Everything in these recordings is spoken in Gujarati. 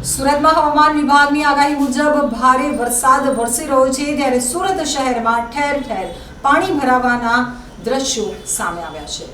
સુરતમાં હવામાન વિભાગની આગાહી મુજબ ભારે વરસાદ વરસી રહ્યો છે, ત્યારે સુરત શહેરમાં ઠેર ઠેર પાણી ભરાવાના દ્રશ્યો સામે આવ્યા છે।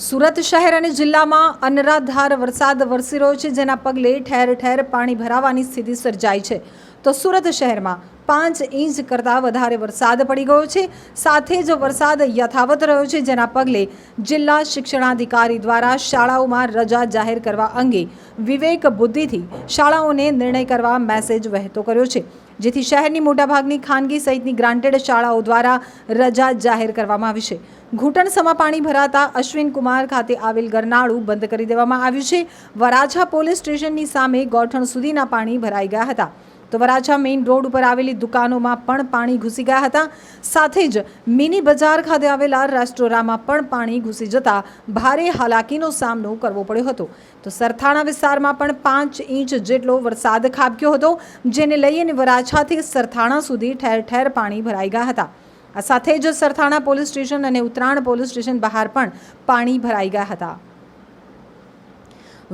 સુરત શહેર અને જિલ્લામાં અનરાધાર વરસાદ વરસી રહ્યો છે, જેના પગલે ઠેર ઠેર પાણી ભરાવાની સ્થિતિ સર્જાઈ છે। તો સુરત શહેરમાં 5 ઇંચ કરતાં વધારે વરસાદ પડી ગયો છે। સાથે જ વરસાદ યથાવત રહ્યો છે, જેના પગલે જિલ્લા શિક્ષણાધિકારી દ્વારા શાળાઓમાં રજા જાહેર કરવા અંગે વિવેક બુદ્ધિથી શાળાઓને નિર્ણય કરવા મેસેજ વહેતો કર્યો છે, જેથી શહેરની મોટાભાગની ખાનગી સહિતની ગ્રાન્ટેડ શાળાઓ દ્વારા રજા જાહેર કરવામાં આવી છે। ઘૂંટણસમાં પાણી ભરાતા અશ્વિન કુમાર ખાતે આવેલ ગરનાળું બંધ કરી દેવામાં આવ્યું છે। વરાછા પોલીસ સ્ટેશનની સામે ગોઠણ સુધીના પાણી ભરાઈ ગયા હતા। તો વરાછા મેઇન રોડ ઉપર આવેલી દુકાનોમાં પણ પાણી ઘૂસી ગયા હતા। સાથે જ મિની બજાર ખાતે આવેલા રેસ્ટોરાંમાં પણ પાણી ઘૂસી જતા ભારે હાલાકીનો સામનો કરવો પડ્યો હતો। તો સરથાણા વિસ્તારમાં પણ 5 ઇંચ જેટલો વરસાદ ખાબક્યો હતો, જેને લઈને વરાછાથી સરથાણા સુધી ઠેર ઠેર પાણી ભરાઈ ગયા હતા। આ સાથે જ સરથાણા પોલીસ સ્ટેશન અને ઉત્તરાણ પોલીસ સ્ટેશન બહાર પણ પાણી ભરાઈ ગયા હતા।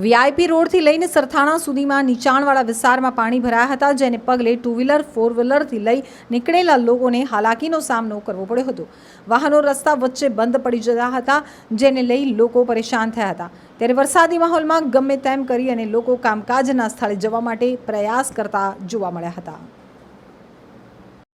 વીઆઈપી રોડથી લઈને સરથાણા સુધીમાં નીચાણવાળા વિસ્તારમાં પાણી ભરાયા હતા, જેને પગલે 2 વ્હીલર 4 વ્હીલરથી લઈ નીકળેલા લોકોને હાલાકીનો સામનો કરવો પડ્યો હતો। વાહનો રસ્તા વચ્ચે બંધ પડી જતા હતા, જેને લઈ લોકો પરેશાન થયા હતા। ત્યારે વરસાદી માહોલમાં ગમે તેમ કરી અને લોકો કામકાજના સ્થળે જવા માટે પ્રયાસ કરતા જોવા મળ્યા હતા।